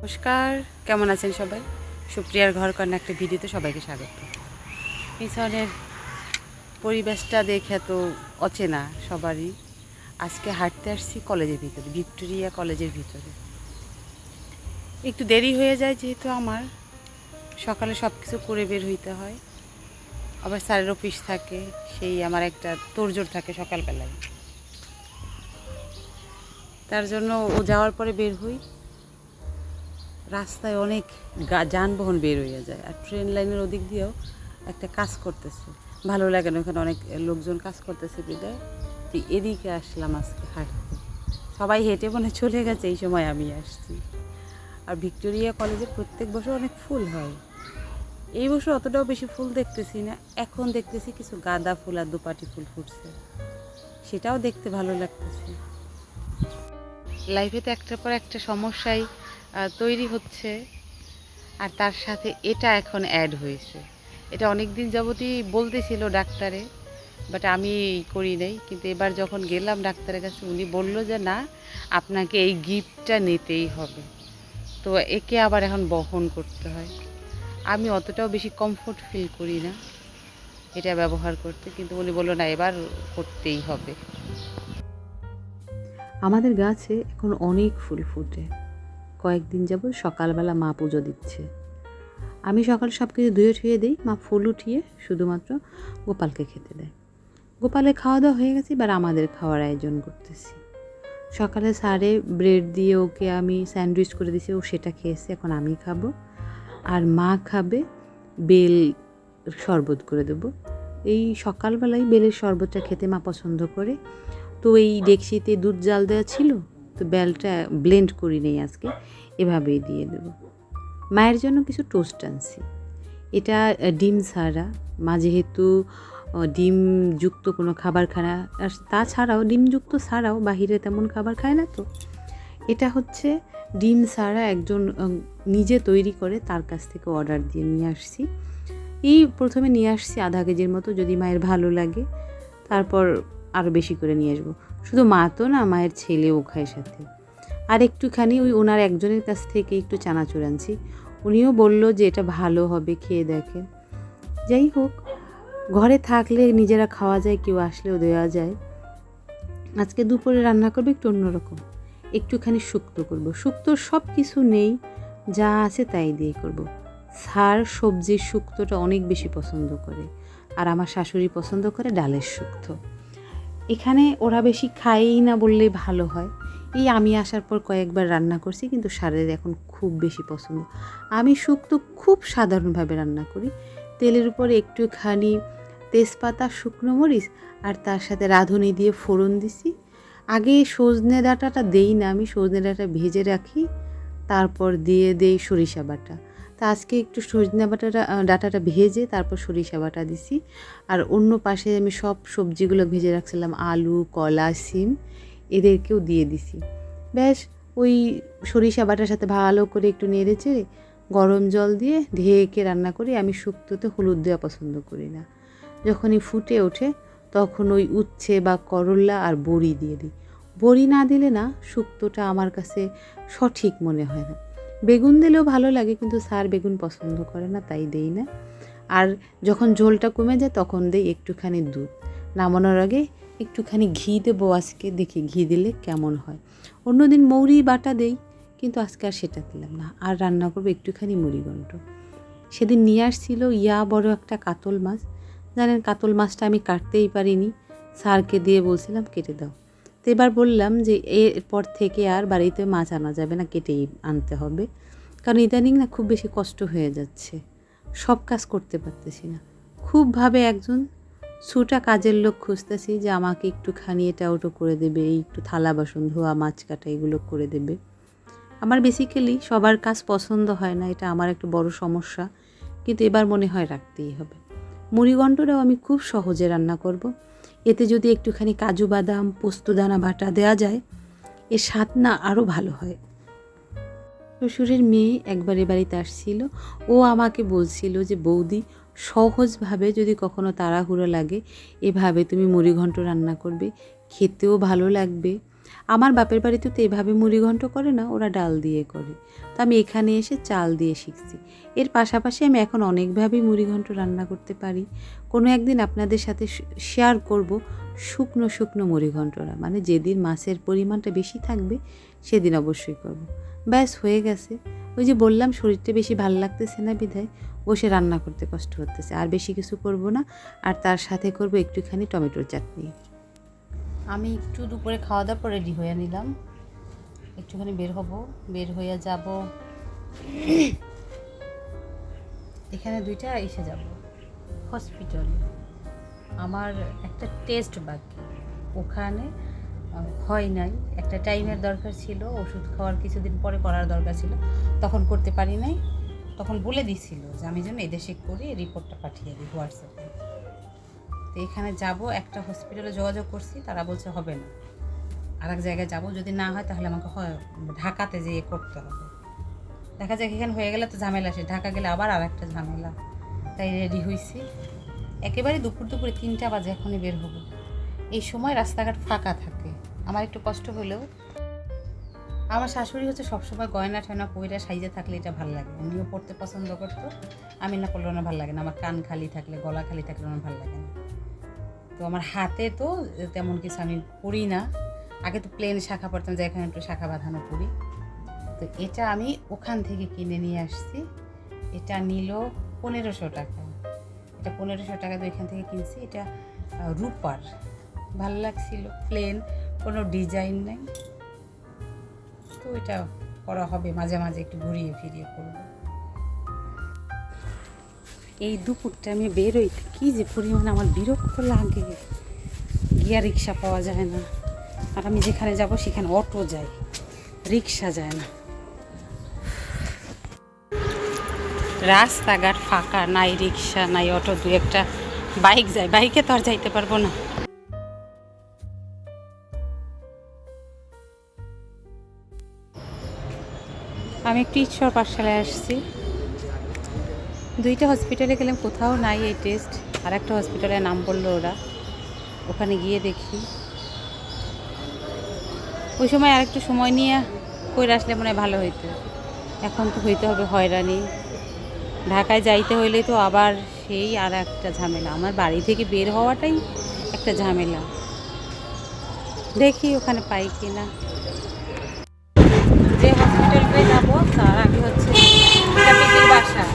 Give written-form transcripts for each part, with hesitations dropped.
নমস্কার, কেমন আছেন সবাই? সুপ্রিয়ার ঘরকন্যা একটা ভিডিওতে সবাইকে স্বাগত। পিছনের পরিবেশটা দেখে তো অচেনা সবারই। আজকে হাঁটতে আসছি কলেজের ভিতরে, ভিক্টোরিয়া কলেজের ভিতরে। একটু দেরি হয়ে যায় যেহেতু আমার সকালে সব কিছু করে বের হইতে হয়, আবার স্যারের অফিস থাকে, সেই আমার একটা তোড়জোড় থাকে সকালবেলায়। তার জন্য ও যাওয়ার পরে বের হই। রাস্তায় অনেক যানবাহন বের হয়ে যায়, আর ট্রেন লাইনের ওদিক দিয়েও একটা কাজ করতেছে, ভালো লাগে না, ওখানে অনেক লোকজন কাজ করতেছে বিদায়। তো এদিকে আসলাম আজকে হাঁটতে, সবাই হেঁটে মনে চলে গেছে, এই সময় আমি আসছি। আর ভিক্টোরিয়া কলেজে প্রত্যেক বছর অনেক ফুল হয়, এই বছর অতটাও বেশি ফুল দেখতেছি না। এখন দেখতেছি কিছু গাঁদা ফুল আর দুপাটি ফুল ফুটছে, সেটাও দেখতে ভালো লাগতেছে। লাইফে তো একটার পর একটা সমস্যাই তৈরি হচ্ছে, আর তার সাথে এটা এখন অ্যাড হয়েছে। এটা অনেক দিন যাবতই বলতেছিল ডাক্তারে, বাট আমি করি নাই। কিন্তু এবার যখন গেলাম ডাক্তারের কাছে, উনি বললো যে না, আপনাকে এই গিফটটা নিতেই হবে। তো একে আবার এখন বহন করতে হয়। আমি অতটাও বেশি কমফোর্ট ফিল করি না এটা ব্যবহার করতে, কিন্তু উনি বললো না, এবার করতেই হবে। আমাদের গাছে এখন অনেক ফুল ফুটে। কয়েকদিন যাবত সকালবেলা মা পুজো দিচ্ছে। আমি সকালে সব কিছু ধুয়ে ঠুয়ে দিই, মা ফুল উঠিয়ে শুধুমাত্র গোপালকে খেতে দেয়। গোপালের খাওয়া দাওয়া হয়ে গেছে, এবার আমাদের খাওয়ার আয়োজন করতেছি। সকালে সারে ব্রেড দিয়ে ওকে আমি স্যান্ডউইচ করে দিয়েছি, ও সেটা খেয়েছে, এখন আমি খাবো। আর মা খাবে বেল শরবত করে দেবো। এই সকালবেলায় বেলের শরবতটা খেতে মা পছন্দ করে। তো এই ডেকচিতে দুধ জাল দেওয়া ছিল, তো বেলটা ব্লেন্ড করি নেই আজকে, এভাবেই দিয়ে দেবো। মায়ের জন্য কিছু টোস্ট আনছি, এটা ডিম ছাড়া। মা যেহেতু ডিমযুক্ত কোনো খাবার খায় না, আর তাছাড়াও ডিমযুক্ত ছাড়াও বাহিরে তেমন খাবার খায় না, তো এটা হচ্ছে ডিম ছাড়া একজন নিজে তৈরি করে, তার কাছ থেকে অর্ডার দিয়ে নিয়ে আসছি। এই প্রথমে নিয়ে আসছি আধা কেজির মতো, যদি মায়ের ভালো লাগে তারপর আরও বেশি করে নিয়ে আসবো। শুধু মা তো না, মায়ের ছেলেও খায় সাথে। আর একটুখানি ওই ওনার একজনের কাছ থেকে একটু চানাচুর আনছি, উনিও বলল যে এটা ভালো হবে, খেয়ে দেখে। যাই হোক, ঘরে থাকলে নিজেরা খাওয়া যায়, কেউ আসলেও দেওয়া যায়। আজকে দুপুরে রান্না করবো একটু অন্যরকম, একটুখানি শুক্তো করবো। শুক্তো সব কিছু নেই, যা আছে তাই দিয়ে করব। সার সবজির শুক্তোটা অনেক বেশি পছন্দ করে, আর আমার শাশুড়ি পছন্দ করে ডালের শুক্তো। এখানে ওরা বেশি খায়ই না বললেই ভালো হয়। এই আমি আসার পর কয়েকবার রান্না করছি, কিন্তু সারের এখন খুব বেশি পছন্দ। আমি শুক্তো খুব সাধারণভাবে রান্না করি, তেলের উপরে একটুখানি তেজপাতা, শুকনো মরিচ আর তার সাথে রাঁধুনি দিয়ে ফোড়ন দিছি। আগে সজনে ডাঁটাটা দেই না, আমি সজনে ডাঁটা ভেজে রাখি, তারপর দিয়ে দেই সরিষা বাটা। তা আজকে একটু সজনে ডাঁটাটা ভেজে তারপর সরিষা বাটা দিছি। আর অন্য পাশে আমি সব সবজিগুলো ভেজে রাখছিলাম, আলু, কলা, শিম, এদেরকেও দিয়ে দিছি। ব্যাস ওই সরিষা বাটার সাথে ভালো করে একটু নেড়ে চেড়ে গরম জল দিয়ে ঢেকে রান্না করি। আমি শুক্তোতে হলুদ দেওয়া পছন্দ করি না। যখনই ফুটে ওঠে তখন ওই উচ্ছে বা করলা আর বড়ি দিয়ে দিই। বড়ি না দিলে না শুক্তোটা আমার কাছে সঠিক মনে হয় না। বেগুন দিলেও ভালো লাগে, কিন্তু স্যার বেগুন পছন্দ করে না, তাই দেই না। আর যখন ঝোলটা কমে যায় তখন দেই একটুখানি দুধ। নামানোর আগে একটুখানি ঘি দেবো, আজকে দেখি ঘি দিলে কেমন হয়। অন্যদিন মৌরি বাটা দেই, কিন্তু আজকে আর সেটা দিলাম না। আর রান্না করবো একটুখানি মুড়িঘণ্ট। সেদিন নিয়ে আসছিল বড় একটা কাতল মাছ। জানেন, কাতল মাছটা আমি কাটতেই পারিনি, স্যারকে দিয়ে বলছিলাম কেটে দাও। তো এবার বললাম যে এরপর থেকে আর বাড়িতে মাছ আনা যাবে না, কেটেই আনতে হবে। কারণ ইদানিং না খুব বেশি কষ্ট হয়ে যাচ্ছে, সব কাজ করতে পারতেছি না। খুবভাবে একজন ছুটা কাজের লোক খুঁজতেছি, যে আমাকে একটুখানি এটা ওটা করে দেবে, এই একটু থালা বাসন ধোয়া, মাছ কাটা, এগুলো করে দেবে। আমার বেসিক্যালি সবার কাজ পছন্দ হয় না, এটা আমার একটা বড় সমস্যা, কিন্তু এবার মনে হয় রাখতেই হবে। মুড়িঘণ্টটাও আমি খুব সহজে রান্না করব। এতে যদি একটুখানি কাজু বাদাম, পোস্তদানা বাটা দেওয়া যায়, এর স্বাদ না আরও ভালো হয়। শ্বশুরের মেয়ে একবার এ বাড়িতে আসছিল, ও আমাকে বলছিল যে বৌদি, সহজভাবে যদি কখনো তাড়াহুড়ো লাগে, এভাবে তুমি মুড়িঘণ্ট রান্না করবে, খেতেও ভালো লাগবে, আমার বাপের বাড়িতে তো এভাবে মুড়িঘণ্ট করে না, ওরা ডাল দিয়ে করে। তো আমি এখানে এসে চাল দিয়ে শিখছি। এর পাশাপাশি আমি এখন অনেকভাবেই মুড়িঘণ্ট রান্না করতে পারি। কোনো একদিন আপনাদের সাথে শেয়ার করব শুকনো শুকনো মুড়িঘণ্টরা, মানে যেদিন মাছের পরিমাণটা বেশি থাকবে সেদিন অবশ্যই করব। ব্যাস হয়ে গেছে। ওই যে বললাম শরীরটা বেশি ভালো লাগতেছে না বিধায় বসে রান্না করতে কষ্ট হতেছে। আর বেশি কিছু করব না, আর তার সাথে করব একটুখানি টমেটোর চাটনি। আমি একটু দুপুরে খাওয়া দাওয়ার পর রেডি হয়ে নিলাম, একটুখানি বের হয়ে যাব। এখানে দুইটা এসে যাব হসপিটালে, আমার একটা টেস্ট বাকি, ওখানে হয় নাই। একটা টাইমের দরকার ছিল, ওষুধ খাওয়ার কিছুদিন পরে করার দরকার ছিল, তখন করতে পারি নাই। তখন বলে দিছিল যে আমি যেন এদেশে করি, রিপোর্টটা পাঠিয়ে দিই হোয়াটসঅ্যাপে। তো এখানে যাব, একটা হসপিটালে যোগাযোগ করছি, তারা বলছে হবে না, আর এক জায়গায় যাবো, যদি না হয় তাহলে আমাকে ঢাকাতে যেয়ে করতে হবে। দেখা যাক এখানে হয়ে গেলে তো ঝামেলা শেষ, ঢাকা গেলে আবার আর একটা ঝামেলা। তাই রেডি হয়েছি, একেবারে দুপুরে 3টা বাজে, এখনই বের হবো। এই সময় রাস্তাঘাট ফাঁকা থাকে, আমার একটু কষ্ট হলেও। আমার শাশুড়ি হচ্ছে সবসময় গয়না টয়না পইরা সাইজে থাকলে এটা ভালো লাগে, উনিও পড়তে পছন্দ করতো। আমি না পড়লে ওনার ভালো লাগে না, আমার কান খালি থাকলে, গলা খালি থাকলে ওনার ভালো লাগে না। তো আমার হাতে তো তেমন কিছু আমি পরি না, আগে তো প্লেন শাখা পরতাম, যে এখানে একটু শাখা বাঁধানো পরি। তো এটা আমি ওখান থেকে কিনে নিয়ে আসছি, এটা নিল 1500 টাকা। এটা 1500 টাকা তো এখান থেকে কিনছি। এটা রূপার, ভালো লাগছিল, প্লেন, কোনো ডিজাইন নেই। তো এটা করা হবে, মাঝে মাঝে একটু ঘুরিয়ে ফিরিয়ে করবো। এই দুপুরটা আমি বেরোইতে কী যে পরিমাণ আমার বিরক্ত লাগে, গিয়া রিক্সা পাওয়া যায় না। আর আমি যেখানে যাব সেখানে অটো যায়, রিক্সা যায় না। রাস্তাঘাট ফাঁকা, নাই রিক্সা নাই অটো, দু একটা বাইক যায়, বাইকে তো আর যাইতে পারবো না। আমি একটু ঈশ্বর পাঠশালায় আসছি, দুইটা হসপিটালে গেলাম, কোথাও নাই এই টেস্ট। আর একটা হসপিটালের নাম বললো ওরা, ওখানে গিয়ে দেখি। ওই সময় আর একটু সময় নিয়ে কইরা আসলে মনে হয় ভালো হইতো, এখন তো হইতে হবে হয়রানি। ঢাকায় যাইতে হইলে তো আবার সেই আর একটা ঝামেলা, আমার বাড়ি থেকে বের হওয়াটাই একটা ঝামেলা। দেখি ওখানে পাই কি না। যে হসপিটালটায় যাবো তার আগে হচ্ছে পিপির বাসা,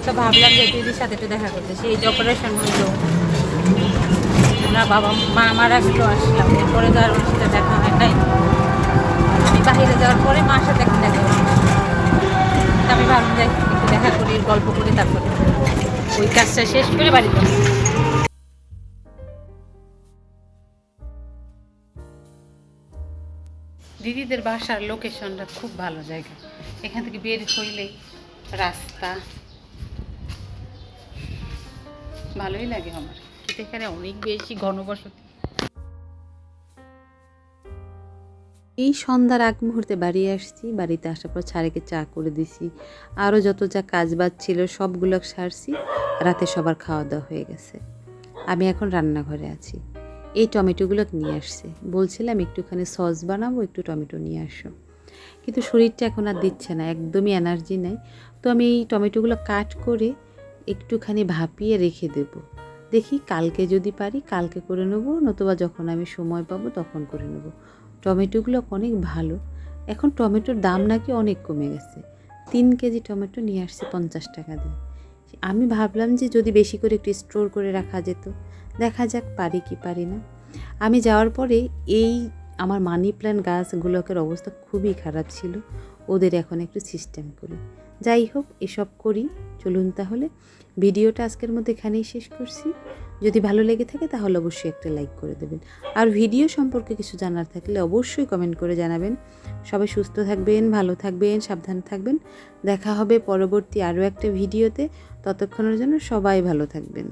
তো ভাবলাম যে দিদির সাথে একটু দেখা করতে। সেই যে অপারেশন হইলো না, বাবা মা আমার আসলো, আসলাম, এরপরে তো আর ওর সাথে দেখা হয় নাই। আমি বাইরে যাওয়ার পরে মার সাথে এখন দেখা হচ্ছে। আমি ভাবলাম যে একটু দেখা করি, গল্প করি, তারপরে ওই কাজটা শেষ করে বাড়ি যাবো। দিদিদের বাসার লোকেশনটা খুব ভালো জায়গা, এখান থেকে বের হইলেই রাস্তা, ভালোই লাগে আমার। কিন্তু এখানে অনেক বেশি ঘনবসতি। এই সন্ধ্যার আগ মুহূর্তে বাড়ি আসছি, বাড়িতে আসার পর ছাড়েকে চা করে দিছি, আরও যত যা কাজ বাজ ছিল সবগুলো সারছি। রাতে সবার খাওয়া দাওয়া হয়ে গেছে, আমি এখন রান্নাঘরে আছি। এই টমেটোগুলো নিয়ে আসছে, বলছিলাম একটুখানি সস বানাবো, একটু টমেটো নিয়ে আসো, কিন্তু শরীরটা এখন আর দিচ্ছে না, একদমই এনার্জি নাই। তো আমি এই টমেটোগুলো কাট করে একটুখানি ভাপিয়ে রেখে দেব। দেখি কালকে যদি পারি কালকে করে নেবো, নতুবা যখন আমি সময় পাবো তখন করে নেবো। টমেটোগুলো অনেক ভালো, এখন টমেটোর দাম নাকি অনেক কমে গেছে। 3 কেজি টমেটো নিয়ে আসছি 50 টাকা দিয়ে। আমি ভাবলাম যে যদি বেশি করে একটু স্টোর করে রাখা যেত, দেখা যাক পারি কি পারি না। আমি যাওয়ার পরে এই আমার মানি প্ল্যান্ট গাছগুলোকের অবস্থা খুবই খারাপ ছিল, ওদের এখন একটু সিস্টেম করি। যাই হোক, এসব করি। চলুন তাহলে ভিডিওটা আজকের মধ্যে এখানেই শেষ করছি। যদি ভালো লেগে থাকে তাহলে অবশ্যই একটা লাইক করে দেবেন, আর ভিডিও সম্পর্কে কিছু জানার থাকলে অবশ্যই কমেন্ট করে জানাবেন। সবাই সুস্থ থাকবেন, ভালো থাকবেন, সাবধান থাকবেন। দেখা হবে পরবর্তী আরও একটা ভিডিওতে, ততক্ষণের জন্য সবাই ভালো থাকবেন।